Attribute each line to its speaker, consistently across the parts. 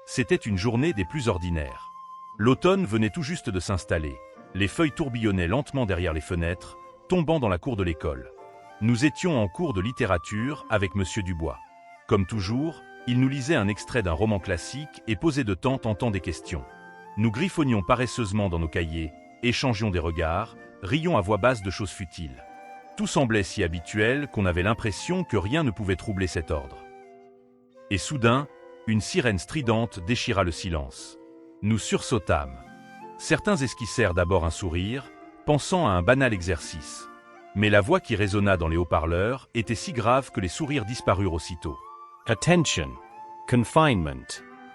Speaker 1: C'était une journée des plus ordinaires. L'automne venait tout juste de s'installer. Les feuilles tourbillonnaient lentement derrière les fenêtres, tombant dans la cour de l'école. Nous étions en cours de littérature avec Monsieur Dubois. Comme toujours, il nous lisait un extrait d'un roman classique et posait de temps en temps des questions. Nous griffonnions paresseusement dans nos cahiers, échangions des regards, rions à voix basse de choses futiles. Tout semblait si habituel qu'on avait l'impression que rien ne pouvait troubler cet ordre. Et soudain, une sirène stridente déchira le silence. Nous sursautâmes. Certains esquissèrent d'abord un sourire, pensant à un banal exercice. Mais la voix qui résonna dans les haut-parleurs était si grave que les sourires disparurent aussitôt.
Speaker 2: Attention. Confinement.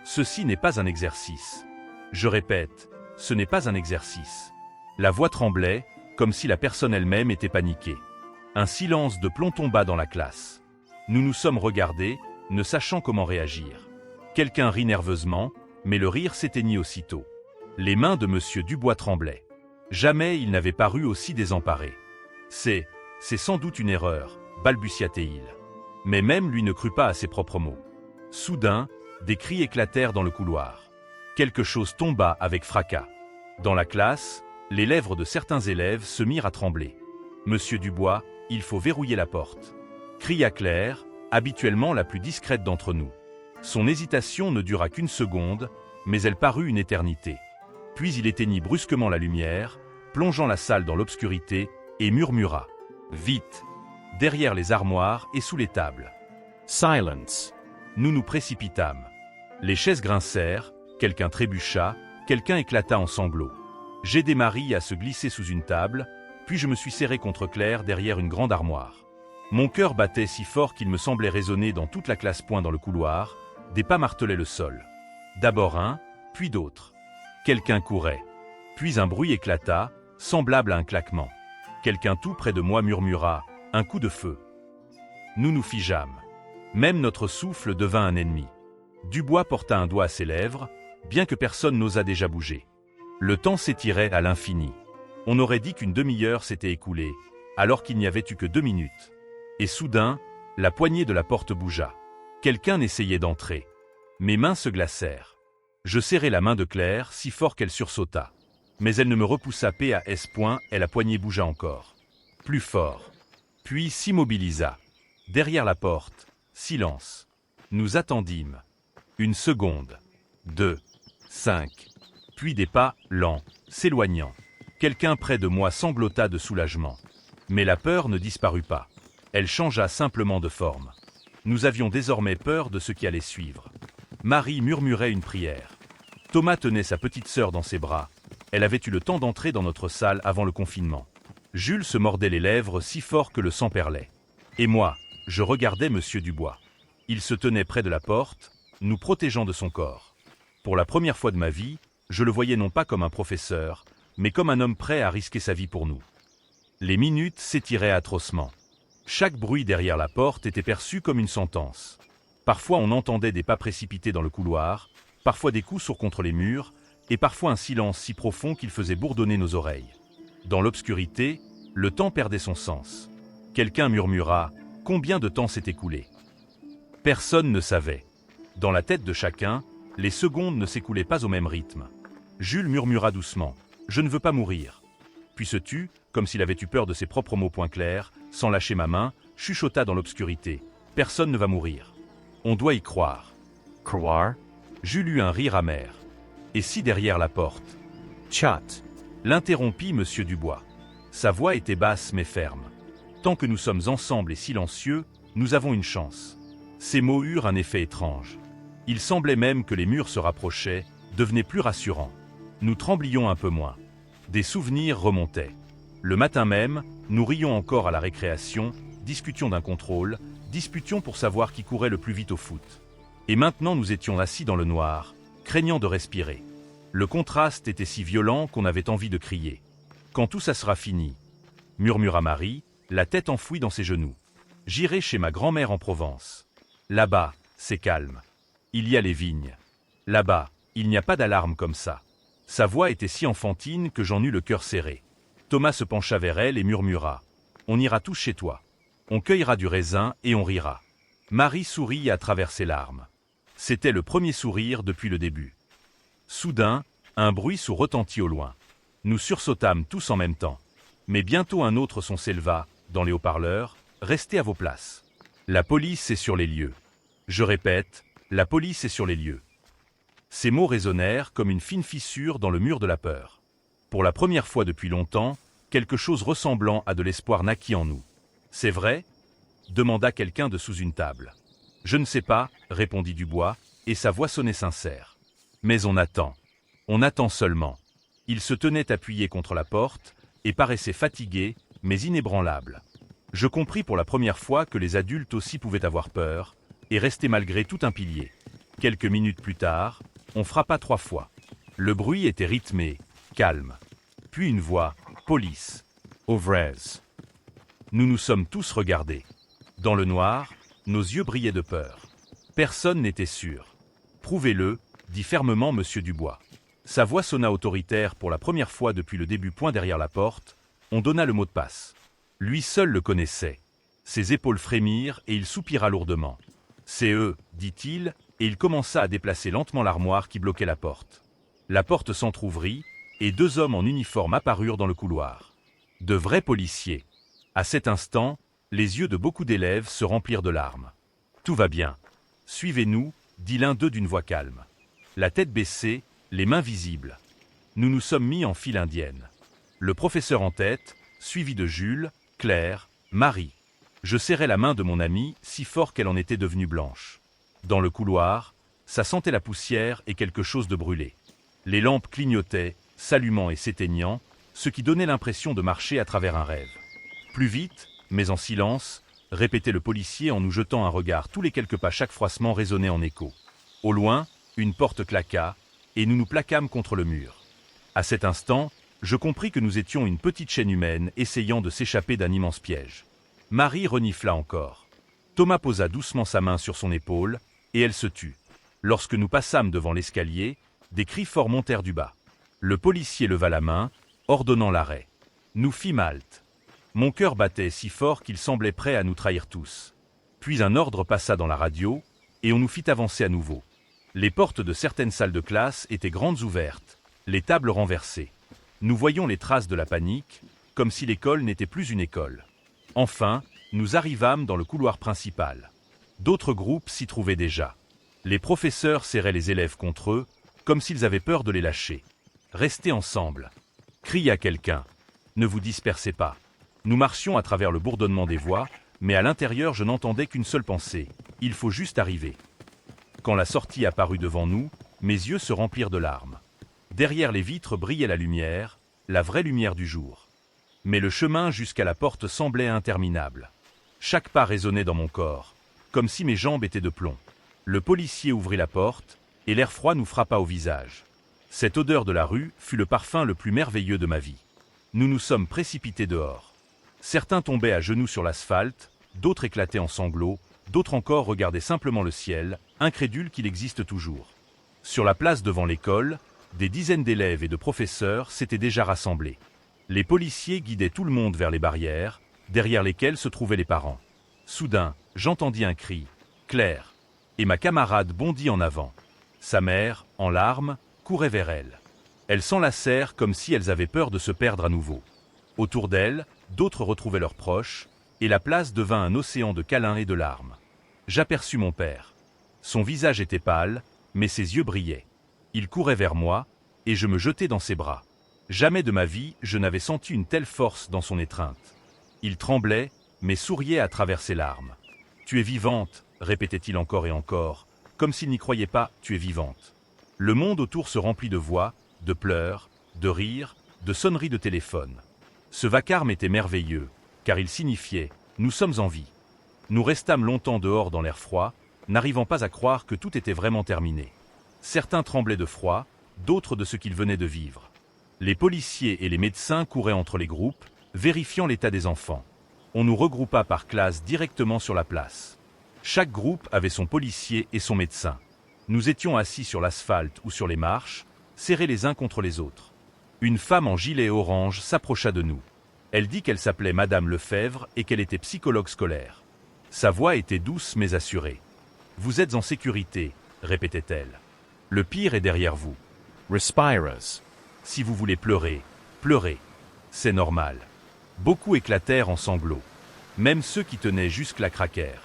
Speaker 1: Ceci n'est pas un exercice. Je répète, ce n'est pas un exercice. La voix tremblait, comme si la personne elle-même était paniquée. Un silence de plomb tomba dans la classe. Nous nous sommes regardés, ne sachant comment réagir. Quelqu'un rit nerveusement, mais le rire s'éteignit aussitôt. Les mains de Monsieur Dubois tremblaient. Jamais il n'avait paru aussi désemparé. C'est sans doute une erreur, balbutia-t-il. Mais même lui ne crut pas à ses propres mots. Soudain, des cris éclatèrent dans le couloir. Quelque chose tomba avec fracas. Dans la classe, les lèvres de certains élèves se mirent à trembler. « Monsieur Dubois, il faut verrouiller la porte !» cria Claire, habituellement la plus discrète d'entre nous. Son hésitation ne dura qu'une seconde, mais elle parut une éternité. Puis il éteignit brusquement la lumière, plongeant la salle dans l'obscurité, et murmura « Vite !» derrière les armoires et sous les tables.
Speaker 2: Silence.
Speaker 1: Nous nous précipitâmes. Les chaises grincèrent, quelqu'un trébucha, quelqu'un éclata en sanglots. J'aidai Marie à se glisser sous une table, puis je me suis serré contre Claire derrière une grande armoire. Mon cœur battait si fort qu'il me semblait résonner dans toute la classe. Dans le couloir, des pas martelaient le sol. D'abord un, puis d'autres. Quelqu'un courait. Puis un bruit éclata, semblable à un claquement. Quelqu'un tout près de moi murmura « Un coup de feu ». Nous nous figeâmes. Même notre souffle devint un ennemi. Dubois porta un doigt à ses lèvres, bien que personne n'osât déjà bouger. Le temps s'étirait à l'infini. On aurait dit qu'une demi-heure s'était écoulée, alors qu'il n'y avait eu que 2 minutes. Et soudain, la poignée de la porte bougea. Quelqu'un essayait d'entrer. Mes mains se glacèrent. Je serrai la main de Claire si fort qu'elle sursauta. Mais elle ne me repoussa pas et la poignée bougea encore. Plus fort. Puis s'immobilisa. Derrière la porte, silence. Nous attendîmes. 1 seconde. 2. 5. Puis des pas, lents, s'éloignant. Quelqu'un près de moi sanglota de soulagement. Mais la peur ne disparut pas. Elle changea simplement de forme. Nous avions désormais peur de ce qui allait suivre. Marie murmurait une prière. Thomas tenait sa petite sœur dans ses bras. Elle avait eu le temps d'entrer dans notre salle avant le confinement. Jules se mordait les lèvres si fort que le sang perlait. Et moi, je regardais Monsieur Dubois. Il se tenait près de la porte, nous protégeant de son corps. Pour la première fois de ma vie, je le voyais non pas comme un professeur, mais comme un homme prêt à risquer sa vie pour nous. Les minutes s'étiraient atrocement. Chaque bruit derrière la porte était perçu comme une sentence. Parfois on entendait des pas précipités dans le couloir, parfois des coups sourds contre les murs, et parfois un silence si profond qu'il faisait bourdonner nos oreilles. Dans l'obscurité, le temps perdait son sens. Quelqu'un murmura « Combien de temps s'est écoulé ?» Personne ne savait. Dans la tête de chacun, les secondes ne s'écoulaient pas au même rythme. Jules murmura doucement « Je ne veux pas mourir ». Puis se tut, comme s'il avait eu peur de ses propres mots point clairs, sans lâcher ma main, chuchota dans l'obscurité « Personne ne va mourir. On doit y croire. »
Speaker 2: Croire?
Speaker 1: Jules eut un rire amer. Et si derrière la porte?
Speaker 2: Chat.
Speaker 1: L'interrompit Monsieur Dubois. Sa voix était basse mais ferme. Tant que nous sommes ensemble et silencieux, nous avons une chance. Ces mots eurent un effet étrange. Il semblait même que les murs se rapprochaient, devenaient plus rassurants. Nous tremblions un peu moins. Des souvenirs remontaient. Le matin même, nous rions encore à la récréation, discutions d'un contrôle, disputions pour savoir qui courait le plus vite au foot. Et maintenant nous étions assis dans le noir, craignant de respirer. Le contraste était si violent qu'on avait envie de crier. « Quand tout ça sera fini » murmura Marie, la tête enfouie dans ses genoux. « J'irai chez ma grand-mère en Provence. Là-bas, c'est calme. Il y a les vignes. Là-bas, il n'y a pas d'alarme comme ça. » Sa voix était si enfantine que j'en eus le cœur serré. Thomas se pencha vers elle et murmura « On ira tous chez toi. On cueillera du raisin et on rira. » Marie sourit à travers ses larmes. « C'était le premier sourire depuis le début. Soudain, un bruit sourd retentit au loin. Nous sursautâmes tous en même temps. Mais bientôt un autre son s'éleva, dans les haut-parleurs, « Restez à vos places. La police est sur les lieux. » Je répète, la police est sur les lieux. Ces mots résonnèrent comme une fine fissure dans le mur de la peur. Pour la première fois depuis longtemps, quelque chose ressemblant à de l'espoir naquit en nous. « C'est vrai ?» demanda quelqu'un de sous une table. « Je ne sais pas, » répondit Dubois, et sa voix sonnait sincère. « Mais on attend. On attend seulement. » Il se tenait appuyé contre la porte et paraissait fatigué, mais inébranlable. Je compris pour la première fois que les adultes aussi pouvaient avoir peur et rester malgré tout un pilier. Quelques minutes plus tard, on frappa 3 fois. Le bruit était rythmé, calme. Puis une voix, « Police. »
Speaker 2: Ouvrez.
Speaker 1: Nous nous sommes tous regardés. Dans le noir, nos yeux brillaient de peur. Personne n'était sûr. « Prouvez-le, » dit fermement M. Dubois. Sa voix sonna autoritaire pour la première fois depuis le début. Point derrière la porte, on donna le mot de passe. Lui seul le connaissait. Ses épaules frémirent et il soupira lourdement. « C'est eux, » dit-il, et il commença à déplacer lentement l'armoire qui bloquait la porte. La porte s'entr'ouvrit, et 2 hommes en uniforme apparurent dans le couloir. De vrais policiers. À cet instant, les yeux de beaucoup d'élèves se remplirent de larmes. « Tout va bien. Suivez-nous, » dit l'un d'eux d'une voix calme. La tête baissée, les mains visibles. Nous nous sommes mis en file indienne. Le professeur en tête, suivi de Jules, Claire, Marie. Je serrai la main de mon amie, si fort qu'elle en était devenue blanche. Dans le couloir, ça sentait la poussière et quelque chose de brûlé. Les lampes clignotaient, s'allumant et s'éteignant, ce qui donnait l'impression de marcher à travers un rêve. Plus vite, mais en silence, répétait le policier en nous jetant un regard. Tous les quelques pas, chaque froissement résonnait en écho. Au loin, une porte claqua, et nous nous plaquâmes contre le mur. À cet instant, je compris que nous étions une petite chaîne humaine essayant de s'échapper d'un immense piège. Marie renifla encore. Thomas posa doucement sa main sur son épaule, et elle se tut. Lorsque nous passâmes devant l'escalier, des cris forts montèrent du bas. Le policier leva la main, ordonnant l'arrêt. Nous fîmes halte. Mon cœur battait si fort qu'il semblait prêt à nous trahir tous. Puis un ordre passa dans la radio, et on nous fit avancer à nouveau. Les portes de certaines salles de classe étaient grandes ouvertes, les tables renversées. Nous voyions les traces de la panique, comme si l'école n'était plus une école. Enfin, nous arrivâmes dans le couloir principal. D'autres groupes s'y trouvaient déjà. Les professeurs serraient les élèves contre eux, comme s'ils avaient peur de les lâcher. « Restez ensemble !» cria quelqu'un. « Ne vous dispersez pas !» Nous marchions à travers le bourdonnement des voix, mais à l'intérieur je n'entendais qu'une seule pensée. « Il faut juste arriver !» Quand la sortie apparut devant nous, mes yeux se remplirent de larmes. Derrière les vitres brillait la lumière, la vraie lumière du jour. Mais le chemin jusqu'à la porte semblait interminable. Chaque pas résonnait dans mon corps, comme si mes jambes étaient de plomb. Le policier ouvrit la porte, et l'air froid nous frappa au visage. Cette odeur de la rue fut le parfum le plus merveilleux de ma vie. Nous nous sommes précipités dehors. Certains tombaient à genoux sur l'asphalte, d'autres éclataient en sanglots, d'autres encore regardaient simplement le ciel, incrédules qu'il existe toujours. Sur la place devant l'école, des dizaines d'élèves et de professeurs s'étaient déjà rassemblés. Les policiers guidaient tout le monde vers les barrières, derrière lesquelles se trouvaient les parents. Soudain, j'entendis un cri, « Claire !» et ma camarade bondit en avant. Sa mère, en larmes, courait vers elle. Elles s'enlacèrent comme si elles avaient peur de se perdre à nouveau. Autour d'elles, d'autres retrouvaient leurs proches, et la place devint un océan de câlins et de larmes. J'aperçus mon père. Son visage était pâle, mais ses yeux brillaient. Il courait vers moi, et je me jetai dans ses bras. Jamais de ma vie je n'avais senti une telle force dans son étreinte. Il tremblait, mais souriait à travers ses larmes. « Tu es vivante !» répétait-il encore et encore, comme s'il n'y croyait pas, « tu es vivante !» Le monde autour se remplit de voix, de pleurs, de rires, de sonneries de téléphone. Ce vacarme était merveilleux, car il signifiait « nous sommes en vie ». Nous restâmes longtemps dehors dans l'air froid, n'arrivant pas à croire que tout était vraiment terminé. Certains tremblaient de froid, d'autres de ce qu'ils venaient de vivre. Les policiers et les médecins couraient entre les groupes, vérifiant l'état des enfants. On nous regroupa par classe directement sur la place. Chaque groupe avait son policier et son médecin. Nous étions assis sur l'asphalte ou sur les marches, serrés les uns contre les autres. Une femme en gilet orange s'approcha de nous. Elle dit qu'elle s'appelait Madame Lefebvre et qu'elle était psychologue scolaire. Sa voix était douce mais assurée. « Vous êtes en sécurité, répétait-elle. Le pire est derrière vous.
Speaker 2: Respiras.
Speaker 1: Si vous voulez pleurer, pleurez. C'est normal. Beaucoup éclatèrent en sanglots. Même ceux qui tenaient jusque-là craquèrent.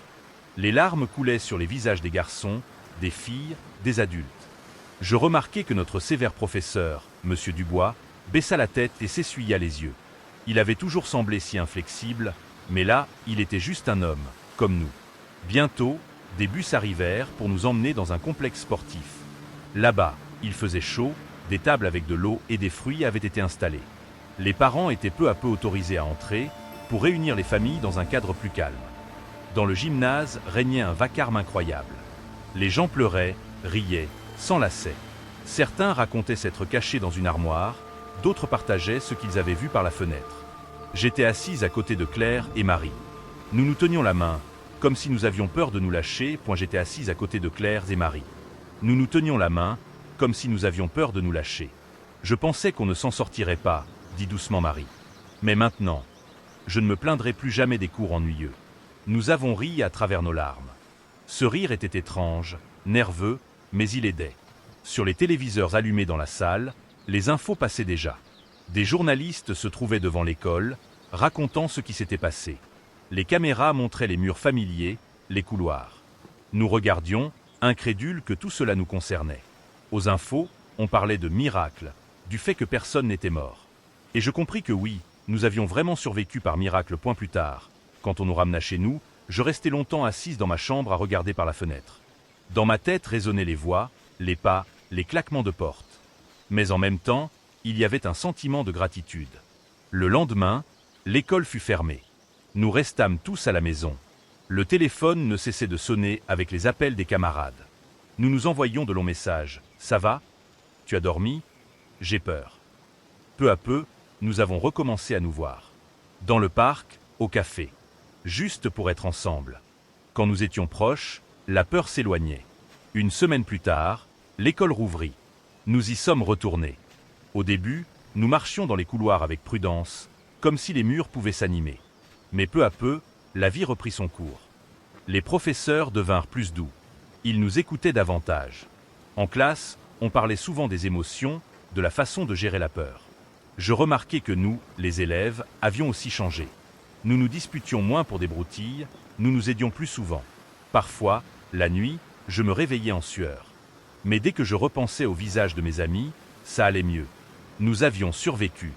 Speaker 1: Les larmes coulaient sur les visages des garçons, des filles, des adultes. Je remarquai que notre sévère professeur, M. Dubois, baissa la tête et s'essuya les yeux. Il avait toujours semblé si inflexible, mais là, il était juste un homme, comme nous. Bientôt, des bus arrivèrent pour nous emmener dans un complexe sportif. Là-bas, il faisait chaud, des tables avec de l'eau et des fruits avaient été installées. Les parents étaient peu à peu autorisés à entrer pour réunir les familles dans un cadre plus calme. Dans le gymnase régnait un vacarme incroyable. Les gens pleuraient, riaient, s'enlaçaient. Certains racontaient s'être cachés dans une armoire, d'autres partageaient ce qu'ils avaient vu par la fenêtre. J'étais assise à côté de Claire et Marie. Nous nous tenions la main, comme si nous avions peur de nous lâcher, j'étais assise à côté de Claire et Marie. Nous nous tenions la main, comme si nous avions peur de nous lâcher. Je pensais qu'on ne s'en sortirait pas, dit doucement Marie. Mais maintenant, je ne me plaindrai plus jamais des cours ennuyeux. Nous avons ri à travers nos larmes. Ce rire était étrange, nerveux, mais il aidait. Sur les téléviseurs allumés dans la salle, les infos passaient déjà. Des journalistes se trouvaient devant l'école, racontant ce qui s'était passé. Les caméras montraient les murs familiers, les couloirs. Nous regardions, incrédules que tout cela nous concernait. Aux infos, on parlait de miracle, du fait que personne n'était mort. Et je compris que oui, nous avions vraiment survécu par miracle. Plus tard, quand on nous ramena chez nous, je restai longtemps assise dans ma chambre à regarder par la fenêtre. Dans ma tête résonnaient les voix, les pas, les claquements de porte. Mais en même temps, il y avait un sentiment de gratitude. Le lendemain, l'école fut fermée. Nous restâmes tous à la maison. Le téléphone ne cessait de sonner avec les appels des camarades. Nous nous envoyions de longs messages. « Ça va ? Tu as dormi ? J'ai peur. » Peu à peu, nous avons recommencé à nous voir. Dans le parc, au café. Juste pour être ensemble. Quand nous étions proches, la peur s'éloignait. Une semaine plus tard, l'école rouvrit. Nous y sommes retournés. Au début, nous marchions dans les couloirs avec prudence, comme si les murs pouvaient s'animer. Mais peu à peu, la vie reprit son cours. Les professeurs devinrent plus doux. Ils nous écoutaient davantage. En classe, on parlait souvent des émotions, de la façon de gérer la peur. Je remarquai que nous, les élèves, avions aussi changé. Nous nous disputions moins pour des broutilles, nous nous aidions plus souvent. Parfois, la nuit, je me réveillais en sueur. Mais dès que je repensais au visage de mes amis, ça allait mieux. Nous avions survécu.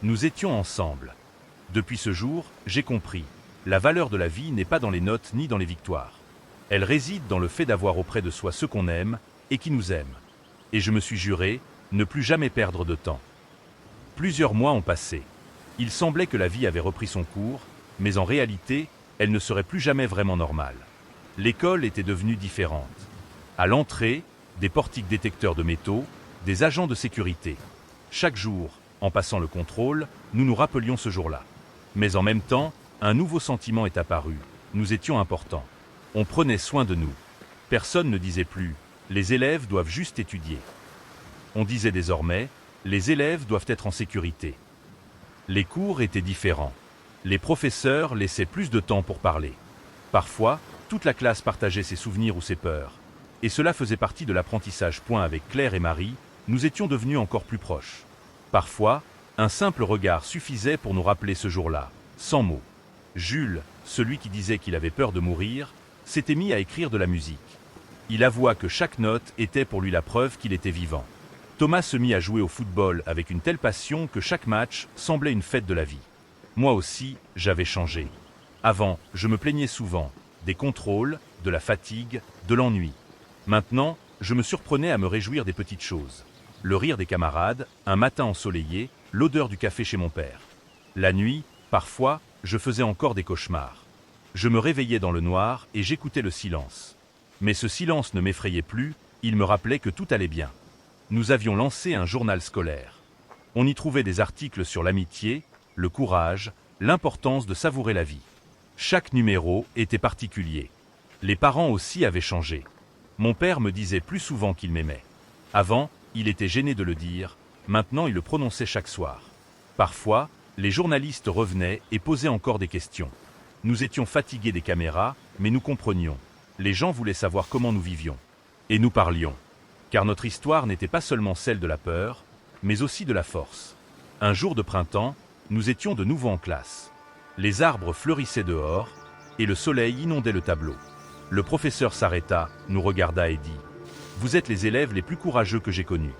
Speaker 1: Nous étions ensemble. Depuis ce jour, j'ai compris. La valeur de la vie n'est pas dans les notes ni dans les victoires. Elle réside dans le fait d'avoir auprès de soi ceux qu'on aime et qui nous aiment. Et je me suis juré, ne plus jamais perdre de temps. Plusieurs mois ont passé. Il semblait que la vie avait repris son cours, mais en réalité, elle ne serait plus jamais vraiment normale. L'école était devenue différente. À l'entrée, des portiques détecteurs de métaux, des agents de sécurité. Chaque jour, en passant le contrôle, nous nous rappelions ce jour-là. Mais en même temps, un nouveau sentiment est apparu. Nous étions importants. On prenait soin de nous. Personne ne disait plus « les élèves doivent juste étudier ». On disait désormais « les élèves doivent être en sécurité ». Les cours étaient différents. Les professeurs laissaient plus de temps pour parler. Parfois, toute la classe partageait ses souvenirs ou ses peurs. Et cela faisait partie de l'apprentissage. Avec Claire et Marie, nous étions devenus encore plus proches. Parfois, un simple regard suffisait pour nous rappeler ce jour-là, sans mots. Jules, celui qui disait qu'il avait peur de mourir, s'était mis à écrire de la musique. Il avoua que chaque note était pour lui la preuve qu'il était vivant. Thomas se mit à jouer au football avec une telle passion que chaque match semblait une fête de la vie. Moi aussi, j'avais changé. Avant, je me plaignais souvent, des contrôles, de la fatigue, de l'ennui. Maintenant, je me surprenais à me réjouir des petites choses. Le rire des camarades, un matin ensoleillé, l'odeur du café chez mon père. La nuit, parfois, je faisais encore des cauchemars. Je me réveillais dans le noir et j'écoutais le silence. Mais ce silence ne m'effrayait plus, il me rappelait que tout allait bien. Nous avions lancé un journal scolaire. On y trouvait des articles sur l'amitié, le courage, l'importance de savourer la vie. Chaque numéro était particulier. Les parents aussi avaient changé. Mon père me disait plus souvent qu'il m'aimait. Avant, il était gêné de le dire, maintenant il le prononçait chaque soir. Parfois, les journalistes revenaient et posaient encore des questions. Nous étions fatigués des caméras, mais nous comprenions. Les gens voulaient savoir comment nous vivions. Et nous parlions. Car notre histoire n'était pas seulement celle de la peur, mais aussi de la force. Un jour de printemps, nous étions de nouveau en classe. Les arbres fleurissaient dehors, et le soleil inondait le tableau. Le professeur s'arrêta, nous regarda et dit « Vous êtes les élèves les plus courageux que j'ai connus. »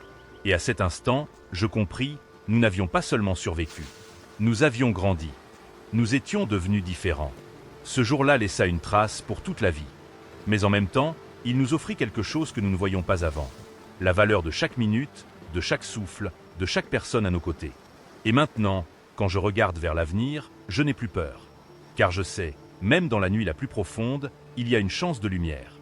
Speaker 1: Et à cet instant, je compris, nous n'avions pas seulement survécu. Nous avions grandi. Nous étions devenus différents. Ce jour-là laissa une trace pour toute la vie. Mais en même temps, il nous offrit quelque chose que nous ne voyions pas avant. La valeur de chaque minute, de chaque souffle, de chaque personne à nos côtés. Et maintenant, quand je regarde vers l'avenir, je n'ai plus peur. Car je sais, même dans la nuit la plus profonde, il y a une chance de lumière.